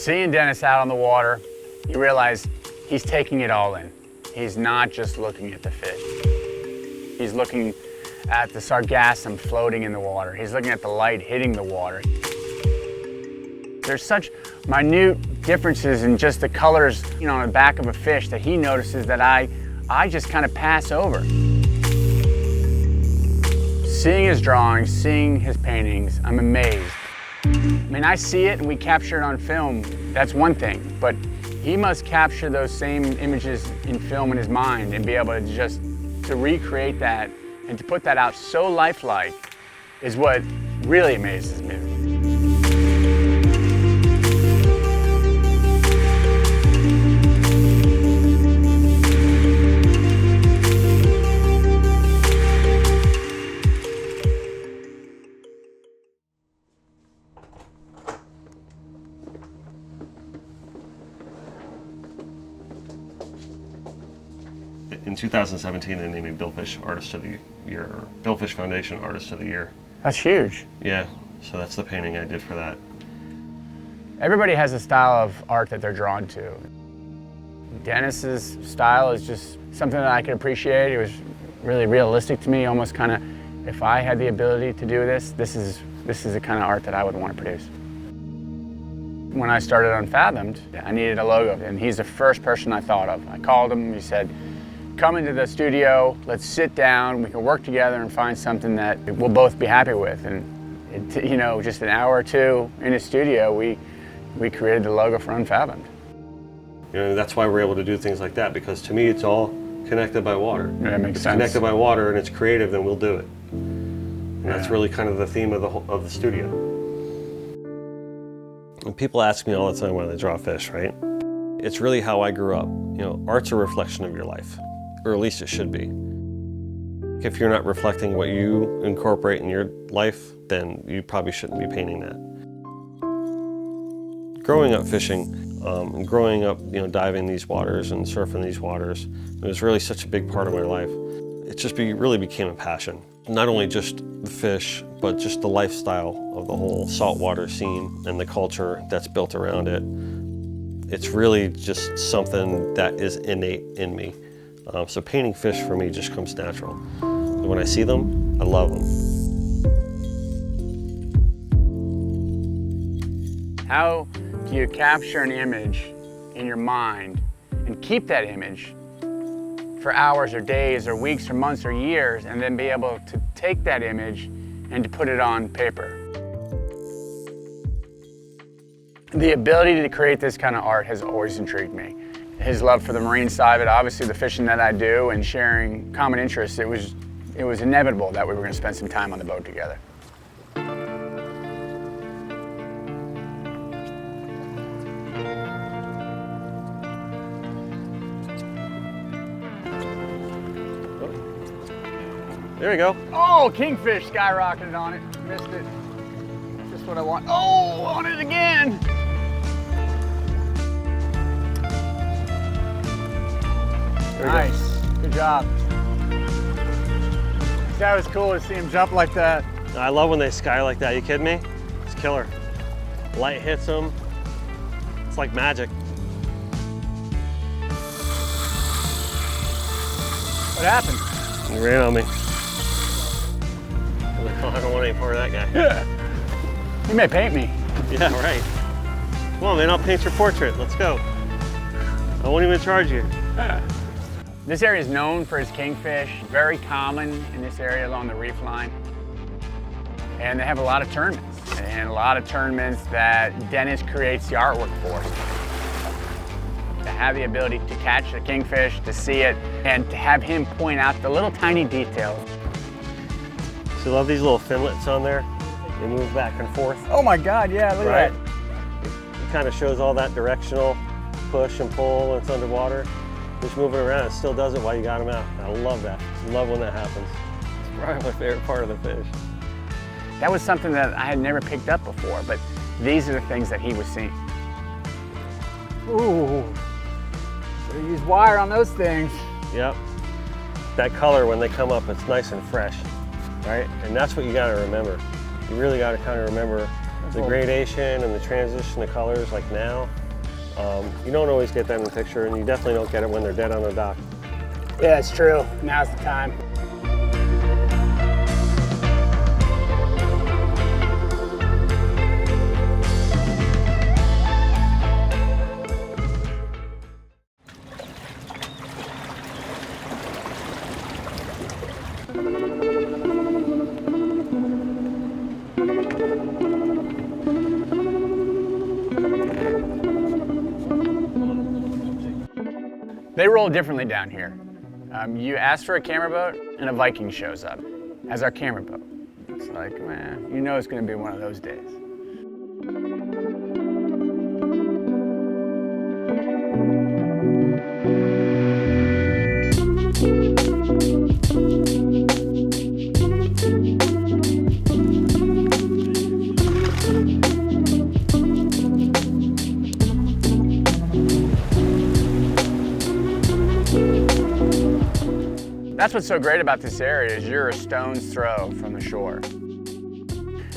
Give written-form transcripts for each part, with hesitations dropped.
Seeing Dennis out on the water, you realize he's taking it all in. He's not just looking at the fish. He's looking at the sargassum floating in the water. He's looking at the light hitting the water. There's such minute differences in just the colors, on the back of a fish that he notices that I just kind of pass over. Seeing his drawings, seeing his paintings, I'm amazed. I mean, I see it and we capture it on film, that's one thing, but he must capture those same images in film in his mind and be able to recreate that and to put that out so lifelike is what really amazes me. In 2017, they named me Billfish Artist of the Year, or Billfish Foundation Artist of the Year. That's huge. Yeah, so that's the painting I did for that. Everybody has a style of art that they're drawn to. Dennis's style is just something that I could appreciate. It was really realistic to me, almost kind of, if I had the ability to do this is the kind of art that I would want to produce. When I started Unfathomed, I needed a logo, and he's the first person I thought of. I called him, he said, come into the studio, let's sit down, we can work together and find something that we'll both be happy with. And just an hour or two in the studio, we created the logo for Unfathomed. That's why we're able to do things like that, because to me it's all connected by water. Yeah, that makes it's sense. Connected by water and it's creative, then we'll do it. And that's really kind of the theme of the studio. And people ask me all the time when I draw fish, right? It's really how I grew up. Art's a reflection of your life, or at least it should be. If you're not reflecting what you incorporate in your life, then you probably shouldn't be painting that. Growing up fishing, and growing up, diving these waters and surfing these waters, it was really such a big part of my life. It just really became a passion. Not only just the fish, but just the lifestyle of the whole saltwater scene and the culture that's built around it. It's really just something that is innate in me. So painting fish for me just comes natural. When I see them, I love them. How do you capture an image in your mind and keep that image for hours or days or weeks or months or years, and then be able to take that image and to put it on paper? The ability to create this kind of art has always intrigued me. His love for the marine side of it, obviously the fishing that I do, and sharing common interests, it was inevitable that we were going to spend some time on the boat together. There we go. Oh, kingfish skyrocketed on it. Missed it. Just what I want. Oh, on it again. Nice. Good job. That was cool to see him jump like that. I love when they sky like that. You kidding me? It's killer. Light hits them. It's like magic. What happened? He ran on me. I don't want any part of that guy. Yeah. You may paint me. Yeah, right. Come on, man, I'll paint your portrait. Let's go. I won't even charge you. This area is known for its kingfish, very common in this area along the reef line. And they have a lot of tournaments, that Dennis creates the artwork for. To have the ability to catch a kingfish, to see it, and to have him point out the little tiny details. So you love these little finlets on there? They move back and forth. Oh my God, yeah, look at that. It kind of shows all that directional push and pull when it's underwater. Just moving around, it still does it while you got them out. I love that. I love when that happens. It's probably my favorite part of the fish. That was something that I had never picked up before, but these are the things that he was seeing. Ooh, so you use wire on those things. Yep. That color, when they come up, it's nice and fresh, right? And that's what you gotta remember. You really gotta kind of remember The gradation and the transition of colors like now, you don't always get that in the picture, and you definitely don't get it when they're dead on the dock. Yeah, it's true. Now's the time. They roll differently down here. You ask for a camera boat and a Viking shows up as our camera boat. It's like, man, you know it's gonna be one of those days. That's what's so great about this area is you're a stone's throw from the shore.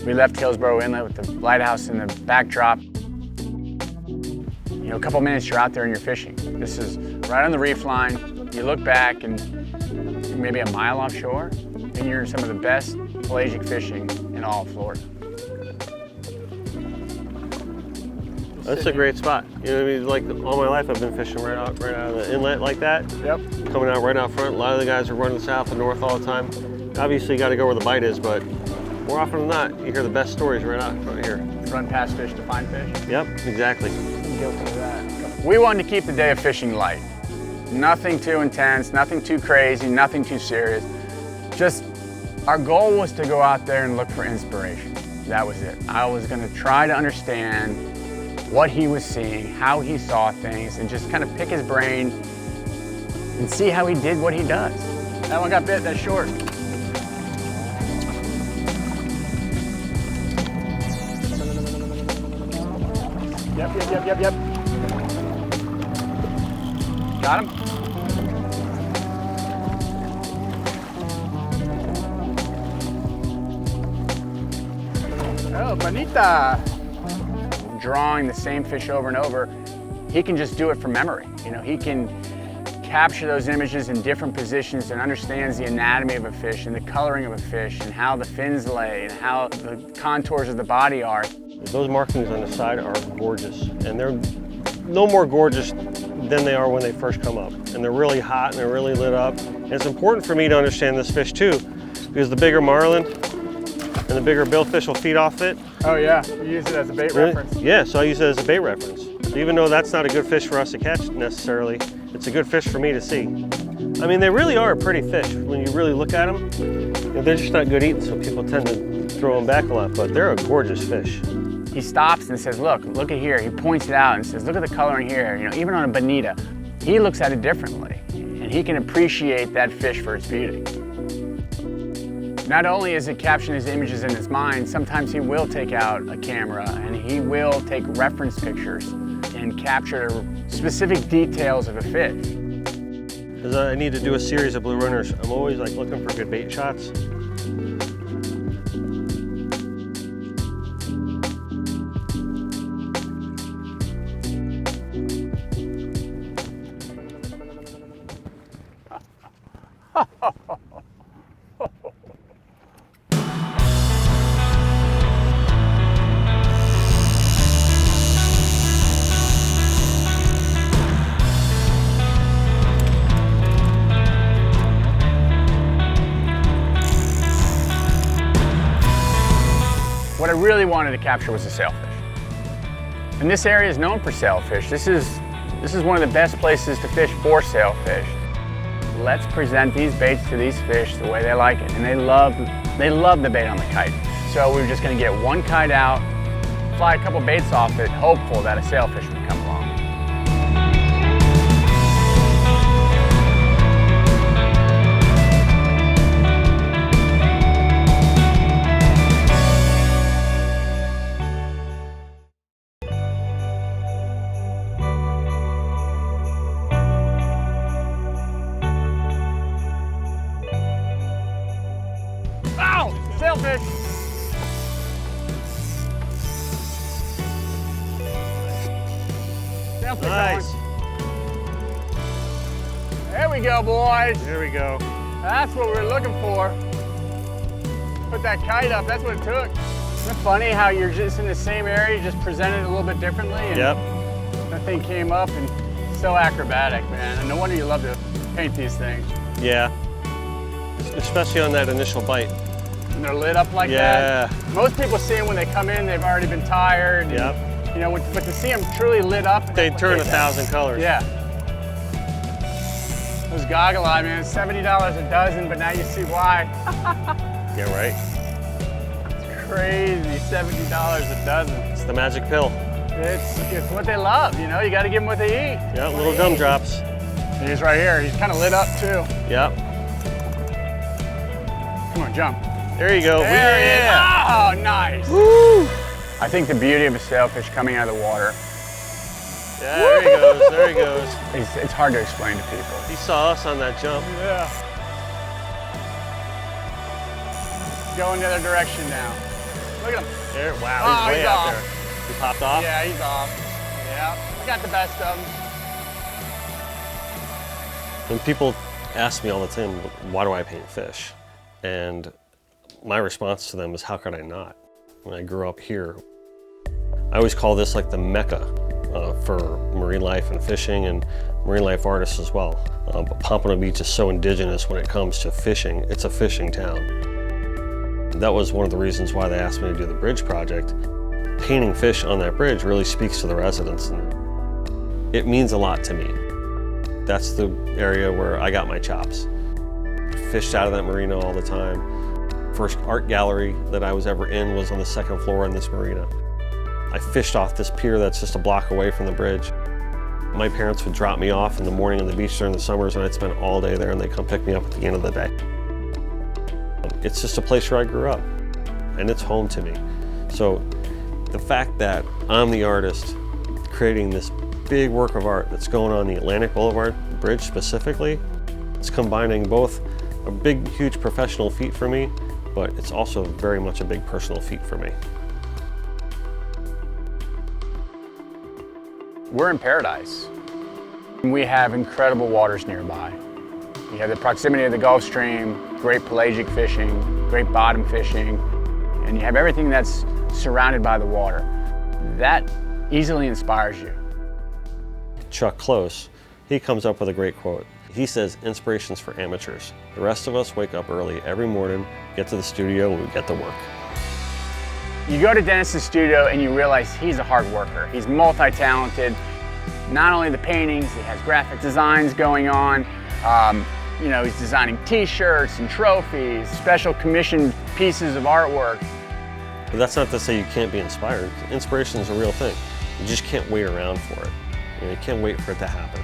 We left Hillsborough Inlet with the lighthouse in the backdrop. You know, a couple minutes you're out there and you're fishing. This is right on the reef line. You look back and you're maybe a mile offshore and you're in some of the best pelagic fishing in all of Florida. That's a great spot. You know what I mean? Like all my life I've been fishing right out of the inlet like that. Yep. Coming out right out front. A lot of the guys are running south and north all the time. Obviously you got to go where the bite is, but more often than not, you hear the best stories right out front here. Run past fish to find fish. Yep, exactly. I'm guilty of that. We wanted to keep the day of fishing light. Nothing too intense, nothing too crazy, nothing too serious. Just our goal was to go out there and look for inspiration. That was it. I was going to try to understand what he was seeing, how he saw things, and just kind of pick his brain and see how he did what he does. That one got bit, that's short. Yep. Got him? Oh, bonita. Drawing the same fish over and over, he can just do it from memory. You know, he can capture those images in different positions and understands the anatomy of a fish and the coloring of a fish and how the fins lay and how the contours of the body are. Those markings on the side are gorgeous, and they're no more gorgeous than they are when they first come up. And they're really hot and they're really lit up. And it's important for me to understand this fish too, because the bigger marlin and the bigger billfish will feed off it. Oh yeah, you use it as a bait reference? Yeah, so I use it as a bait reference. So even though that's not a good fish for us to catch necessarily, it's a good fish for me to see. I mean, they really are a pretty fish when you really look at them. They're just not good eating, so people tend to throw them back a lot, but they're a gorgeous fish. He stops and says, look at here. He points it out and says, look at the coloring here. You know, even on a bonita, he looks at it differently and he can appreciate that fish for its beauty. Not only is it capturing his images in his mind, sometimes he will take out a camera and he will take reference pictures and capture specific details of a fish. Because I need to do a series of blue runners, I'm always like looking for good bait shots. What I really wanted to capture was the sailfish. And this area is known for sailfish. This is one of the best places to fish for sailfish. Let's present these baits to these fish the way they like it. And they love the bait on the kite. So we were just gonna get one kite out, fly a couple baits off it, hopeful that a sailfish would come along. Sailfish! Something Nice. going. There we go, boys. There we go. That's what we were looking for. Put that kite up, that's what it took. Isn't it funny how you're just in the same area, you just presented it a little bit differently? And Yep. that thing came up and so acrobatic, man. And no wonder you love to paint these things. Yeah. Especially on that initial bite. And they're lit up like Yeah. that. Most people see them when they come in, they've already been tired. Yep. And, you know, but to see them truly lit up. They turn 1,000 colors. Yeah. Those goggle eye, man, $70 a dozen, but now you see why. Yeah, right. It's crazy, $70 a dozen. It's the magic pill. It's what they love, you know? You gotta give them what they eat. Yeah, little gumdrops. He's right here, he's kind of lit up too. Yep. Come on, jump. There you go. There he is. Yeah. Oh, nice. Woo! I think the beauty of a sailfish coming out of the water, Yeah, there he goes. There he goes. it's hard to explain to people. He saw us on that jump. Yeah. Going the other direction now. Look at him. There. Wow, Oh, he's way he's out off. there. He popped off? Yeah, he's off. Yeah, we got the best of him. When people ask me all the time, why do I paint fish? And my response to them is, how could I not? When I grew up here, I always call this like the mecca for marine life and fishing and marine life artists as well. But Pompano Beach is so indigenous when it comes to fishing. It's a fishing town. That was one of the reasons why they asked me to do the bridge project. Painting fish on that bridge really speaks to the residents, and it means a lot to me. That's the area where I got my chops. Fished out of that marina all the time. First art gallery that I was ever in was on the second floor in this marina. I fished off this pier that's just a block away from the bridge. My parents would drop me off in the morning on the beach during the summers, and I'd spend all day there, and they'd come pick me up at the end of the day. It's just a place where I grew up, and it's home to me. So the fact that I'm the artist creating this big work of art that's going on the Atlantic Boulevard Bridge specifically, it's combining both a big, huge professional feat for me, but it's also very much a big personal feat for me. We're in paradise. We have incredible waters nearby. You have the proximity of the Gulf Stream, great pelagic fishing, great bottom fishing, and you have everything that's surrounded by the water. That easily inspires you. Chuck Close, he comes up with a great quote. He says, "Inspiration's for amateurs. The rest of us wake up early every morning, get to the studio, and we get to work." You go to Dennis's studio and you realize he's a hard worker. He's multi-talented. Not only the paintings, he has graphic designs going on. You know, he's designing t-shirts and trophies, special commissioned pieces of artwork. But that's not to say you can't be inspired. Inspiration is a real thing. You just can't wait around for it. You can't wait for it to happen.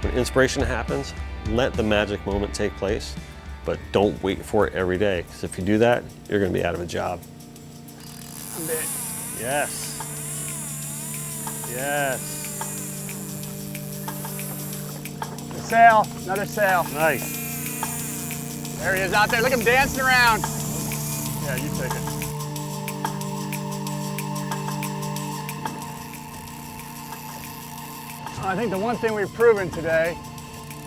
When inspiration happens, let the magic moment take place, but don't wait for it every day, because if you do that, you're going to be out of a job. Yes. Yes. A sail, another sail. Nice. There he is out there. Look at him dancing around. Yeah, you take it. I think the one thing we've proven today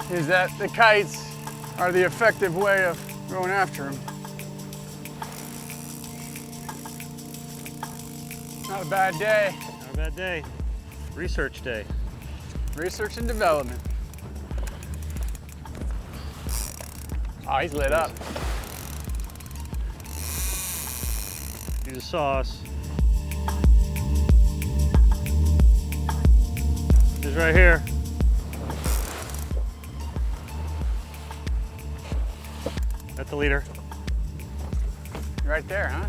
is that the kites are the effective way of going after them. Not a bad day. Not a bad day. Research day. Research and development. Oh, he's lit up. Use a sauce. He's right here. That's the leader. Right there, huh?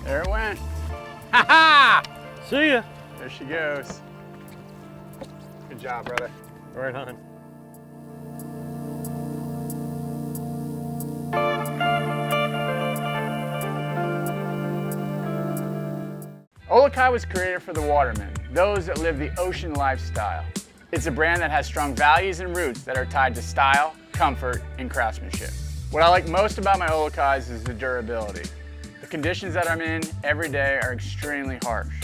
There it went. Ha ha! See ya. There she goes. Good job, brother. Right on. Olokai was created for the watermen, those that live the ocean lifestyle. It's a brand that has strong values and roots that are tied to style, comfort, and craftsmanship. What I like most about my Olokais is the durability. The conditions that I'm in every day are extremely harsh.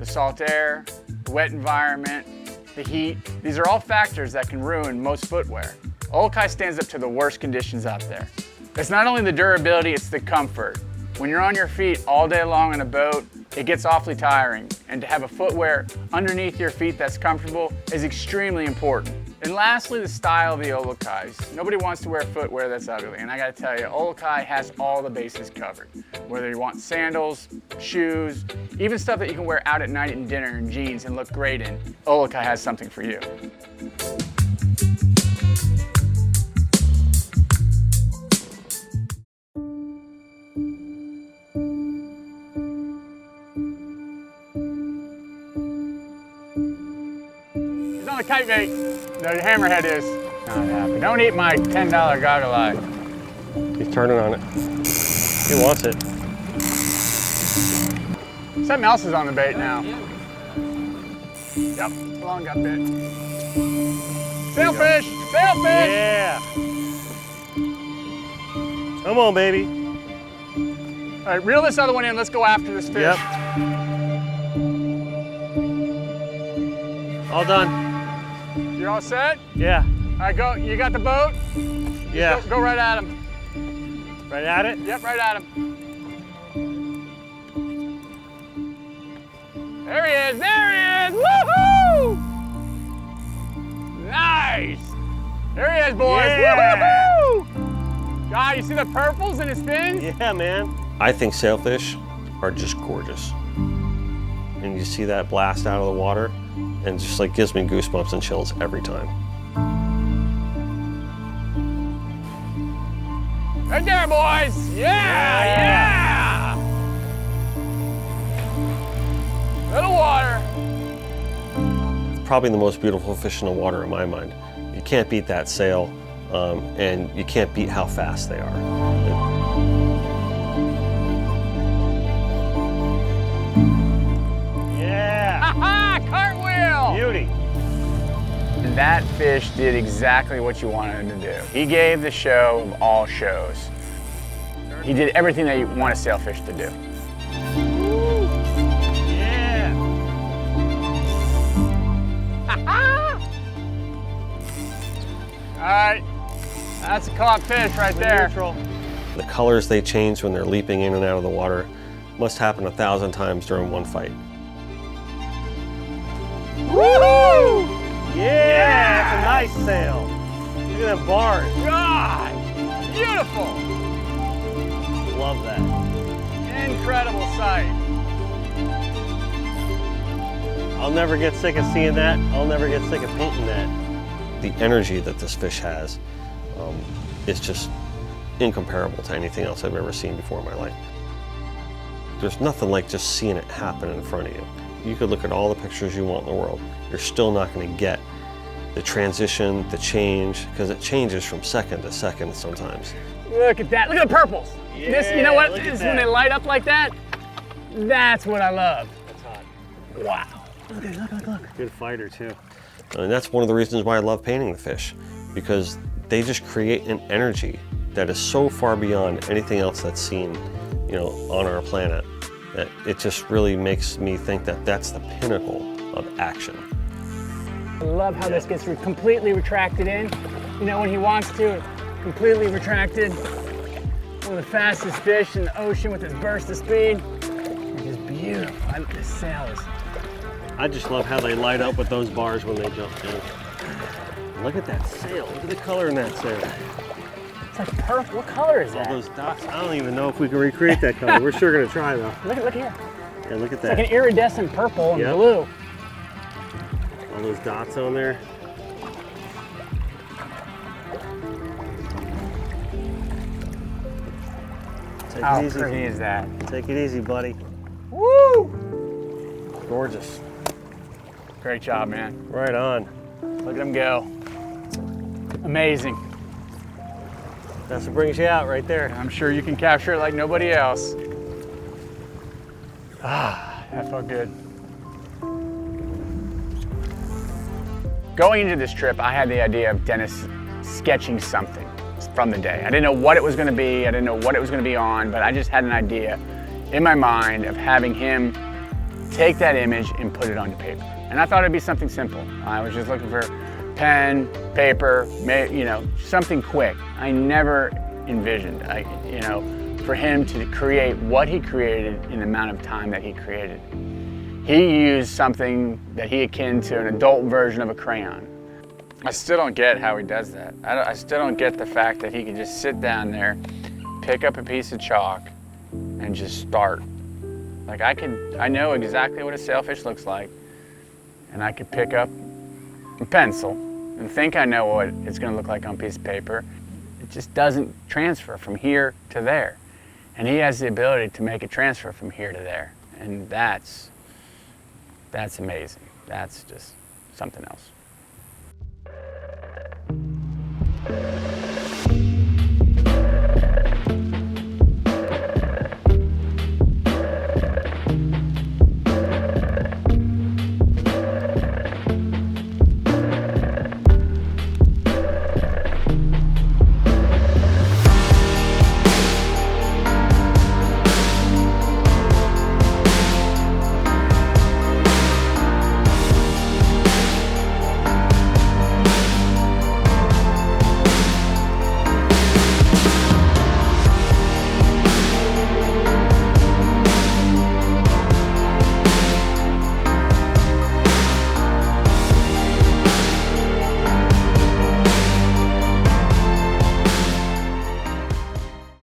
The salt air, the wet environment, the heat, these are all factors that can ruin most footwear. Olokai stands up to the worst conditions out there. It's not only the durability, it's the comfort. When you're on your feet all day long on a boat, it gets awfully tiring, and to have a footwear underneath your feet that's comfortable is extremely important. And lastly, the style of the Olokais. Nobody wants to wear footwear that's ugly, and I gotta tell you, Olokai has all the bases covered. Whether you want sandals, shoes, even stuff that you can wear out at night and dinner and jeans and look great in, Olokai has something for you. The kite bait, the hammerhead is not happy. Don't eat my $10 goggle eye. He's turning on it. He wants it. Something else is on the bait now. Yep, long got bit. Sailfish! Sailfish! Yeah! Come on, baby. All right, reel this other one in. Let's go after this fish. Yep. All done. You're all set? Yeah. All right, go. You got the boat? Yeah. Go right at him. Right at it? Yep, right at him. There he is. There he is. Woohoo! Nice. There he is, boys. Yeah. Woohoo! God, you see the purples in his fins? Yeah, man. I think sailfish are just gorgeous. And you see that blast out of the water, and just like gives me goosebumps and chills every time. Right there, boys! Yeah! Little water. Probably the most beautiful fish in the water in my mind. You can't beat that sail, and you can't beat how fast they are. Cartwheel! Beauty. And that fish did exactly what you wanted him to do. He gave the show of all shows. He did everything that you want a sailfish to do. Woo. Yeah. All right, that's a caught fish right there. Neutral. The colors they change when they're leaping in and out of the water must happen 1,000 times during one fight. Woohoo! Yeah, that's a nice sail. Look at that bars. God, beautiful. Love that. Incredible sight. I'll never get sick of seeing that. I'll never get sick of painting that. The energy that this fish has is just incomparable to anything else I've ever seen before in my life. There's nothing like just seeing it happen in front of you. You could look at all the pictures you want in the world. You're still not going to get the transition, the change, because it changes from second to second sometimes. Look at that. Look at the purples. Yeah, this, you know what? look at This, that. when they light up like that, that's what I love. That's hot. Wow. Look. Good fighter too. And that's one of the reasons why I love painting the fish, because they just create an energy that is so far beyond anything else that's seen, you know, on our planet, that it just really makes me think that that's the pinnacle of action. I love how this gets completely retracted in. You know, when he wants to, completely retracted. One of the fastest fish in the ocean with his burst of speed. It's just beautiful. This sail is... I just love how they light up with those bars when they jump in. Look at that sail. Look at the color in that sail. It's like purple. What color is All that? those dots. I don't even know if we can recreate that color. We're sure gonna try though. Look here. Yeah, look at It's that. like an iridescent purple and Yep. blue. All those dots on there. Take How it easy. pretty is that? Take it easy, buddy. Woo! Gorgeous. Great job, man. Right on. Look at him go. Amazing. That's what brings you out right there. I'm sure you can capture it like nobody else. Ah, that felt good. Going into this trip, I had the idea of Dennis sketching something from the day. I didn't know what it was going to be, I didn't know what it was going to be on, but I just had an idea in my mind of having him take that image and put it onto paper. And I thought it'd be something simple. I was just looking for pen, paper, you know, something quick. I never envisioned, you know, for him to create what he created in the amount of time that he created. He used something that he akin to an adult version of a crayon. I still don't get how he does that. I still don't get the fact that he can just sit down there, pick up a piece of chalk, and just start. Like I know exactly what a sailfish looks like, and I could pick up a pencil and think I know what it's going to look like on a piece of paper. It just doesn't transfer from here to there. And he has the ability to make it transfer from here to there. And that's amazing. That's just something else.